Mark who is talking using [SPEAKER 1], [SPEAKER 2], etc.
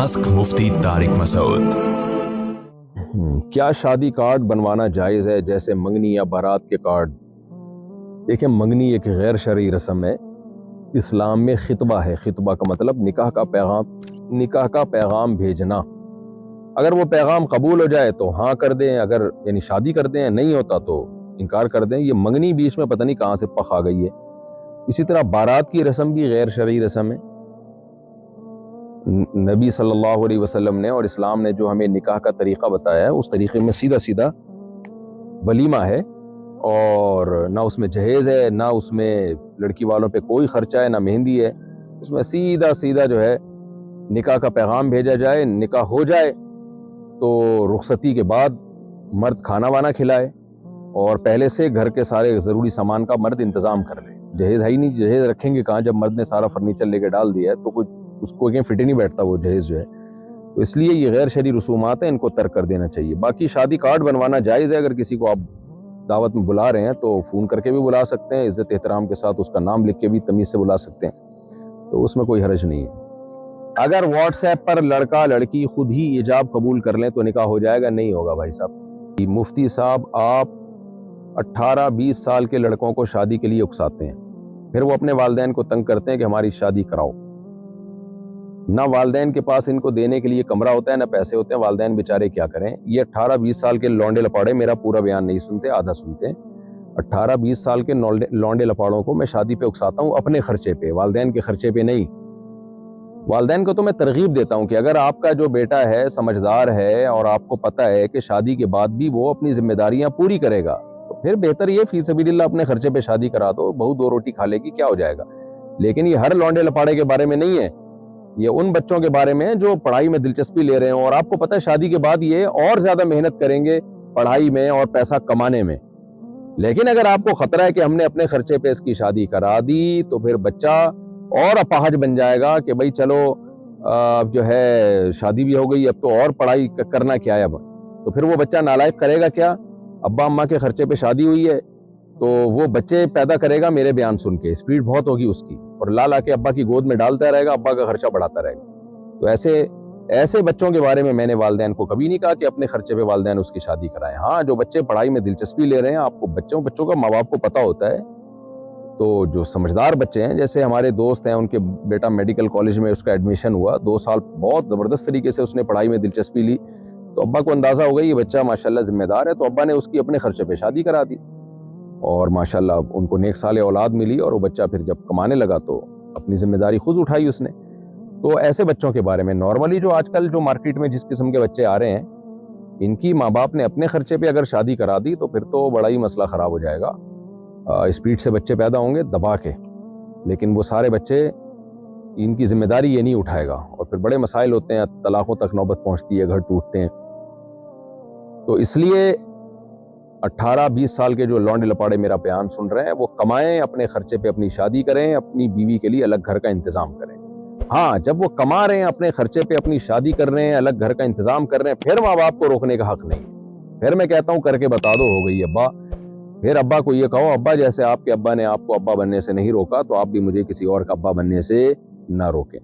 [SPEAKER 1] Ask मुफ्ती तारिक मसूद।
[SPEAKER 2] क्या शादी card बनवाना जायज़ है, जैसे मंगनी या बारात के कार्ड? देखिए, मंगनी एक गैर शरई रस्म है। इस्लाम में खितबा है। खितबा का मतलब निकाह का पैगाम भेजना। अगर वो पैगाम कबूल हो जाए तो हाँ कर दें, अगर यानी शादी कर दें, नहीं होता तो इनकार कर दें। ये मंगनी बीच में पता नहीं कहाँ से पख आ गई है। इसी तरह बारात की रस्म भी गैर शरई रस्म है। नबी सल्लल्लाहु अलैहि वसल्लम ने और इस्लाम ने जो हमें निकाह का तरीक़ा बताया है, उस तरीक़े में सीधा सीधा वलीमा है, और ना उसमें जहेज़ है, ना उसमें लड़की वालों पे कोई ख़र्चा है, ना मेहंदी है। उसमें सीधा सीधा जो है निकाह का पैगाम भेजा जाए, निकाह हो जाए तो रुखसती के बाद मर्द खाना वाना खिलाए और पहले से घर के सारे ज़रूरी सामान का मर्द इंतज़ाम कर ले। जहेज़ है ही नहीं, जहेज़ रखेंगे कहाँ जब मर्द ने सारा फर्नीचर लेके डाल दिया है, तो कुछ उसको कहीं फिट ही नहीं बैठता वो जहेज़ जो है। तो इसलिए ये गैर शरई रसूमात हैं, इनको तर्क कर देना चाहिए। बाकी शादी कार्ड बनवाना जायज़ है। अगर किसी को आप दावत में बुला रहे हैं तो फ़ोन करके भी बुला सकते हैं, इज़्ज़त एहतराम के साथ उसका नाम लिख के भी तमीज़ से बुला सकते हैं, तो उसमें कोई हर्ज नहीं है। अगर व्हाट्सएप पर लड़का लड़की खुद ही इजाब कबूल कर लें तो निकाह हो जाएगा? नहीं होगा भाई साहब। मुफ्ती साहब, आप 18-20 साल के लड़कों को शादी के लिए उकसाते हैं, फिर वो अपने वालिदैन को तंग करते हैं कि हमारी शादी कराओ। ना वालिदैन के पास इनको देने के लिए कमरा होता है, ना पैसे होते हैं। वालिदैन बेचारे क्या करें। ये 18-20 साल के लौंडे लपाड़े मेरा पूरा बयान नहीं सुनते, आधा सुनते हैं। 18-20 साल के लौंडे लपाड़ों को मैं शादी पे उकसाता हूँ अपने खर्चे पे, वालिदैन के खर्चे पे नहीं। वालिदैन को तो मैं तरगीब देता हूँ कि अगर आपका जो बेटा है समझदार है और आपको पता है कि शादी के बाद भी वो अपनी जिम्मेदारियां पूरी करेगा, तो फिर बेहतर ये फी सबीलिल्लाह अपने खर्चे पे शादी करा दो। बहू 2 रोटी खा लेगी, क्या हो जाएगा। लेकिन ये हर लौंडे लपाड़े के बारे में नहीं है, ये उन बच्चों के बारे में जो पढ़ाई में दिलचस्पी ले रहे हैं और आपको पता है शादी के बाद ये और ज्यादा मेहनत करेंगे पढ़ाई में और पैसा कमाने में। लेकिन अगर आपको खतरा है कि हमने अपने खर्चे पे इसकी शादी करा दी, तो फिर बच्चा और अपाहज बन जाएगा कि भाई चलो अब जो है शादी भी हो गई, अब तो और पढ़ाई करना क्या है। अब तो फिर वो बच्चा नालायक करेगा क्या। अब्बा अम्मा के खर्चे पे शादी हुई है तो वो बच्चे पैदा करेगा मेरे बयान सुन के, स्पीड बहुत होगी उसकी, और ला ला के अब्बा की गोद में डालता रहेगा, अब्बा का खर्चा बढ़ाता रहेगा। तो ऐसे बच्चों के बारे में मैंने वालिदैन को कभी नहीं कहा कि अपने खर्चे पे वालिदैन उसकी शादी कराएं। हाँ, जो बच्चे पढ़ाई में दिलचस्पी ले रहे हैं, आपको बच्चों का माँ बाप को पता होता है, तो जो समझदार बच्चे हैं, जैसे हमारे दोस्त हैं, उनके बेटा मेडिकल कॉलेज में उसका एडमिशन हुआ, 2 साल बहुत ज़बरदस्त तरीके से उसने पढ़ाई में दिलचस्पी ली, तो अब्बा को अंदाज़ा हो गई ये बच्चा माशाल्लाह ज़िम्मेदार है, तो अब्बा ने उसकी अपने खर्चे पे शादी करा दी और माशाल्लाह उनको नेक साले औलाद मिली, और वो बच्चा फिर जब कमाने लगा तो अपनी जिम्मेदारी खुद उठाई उसने। तो ऐसे बच्चों के बारे में नॉर्मली जो आजकल जो मार्केट में जिस किस्म के बच्चे आ रहे हैं, इनकी माँ बाप ने अपने खर्चे पे अगर शादी करा दी तो फिर तो बड़ा ही मसला ख़राब हो जाएगा। स्पीड से बच्चे पैदा होंगे दबा के, लेकिन वो सारे बच्चे इनकी जिम्मेदारी ये नहीं उठाएगा और फिर बड़े मसाइल होते हैं, तलाकों तक नौबत पहुंचती है, घर टूटते हैं। तो इसलिए 18-20 साल के जो लौंडे लपाड़े मेरा बयान सुन रहे हैं, वो कमाएं, अपने खर्चे पे अपनी शादी करें, अपनी बीवी के लिए अलग घर का इंतजाम करें। हाँ, जब वो कमा रहे हैं, अपने खर्चे पे अपनी शादी कर रहे हैं, अलग घर का इंतजाम कर रहे हैं, फिर माँ बाप को रोकने का हक नहीं। फिर मैं कहता हूँ करके बता दो, हो गई अब्बा। फिर अब्बा को ये कहो, अब्बा जैसे आपके अब्बा ने आपको अब्बा बनने से नहीं रोका, तो आप भी मुझे किसी और का अब्बा बनने से ना रोकें।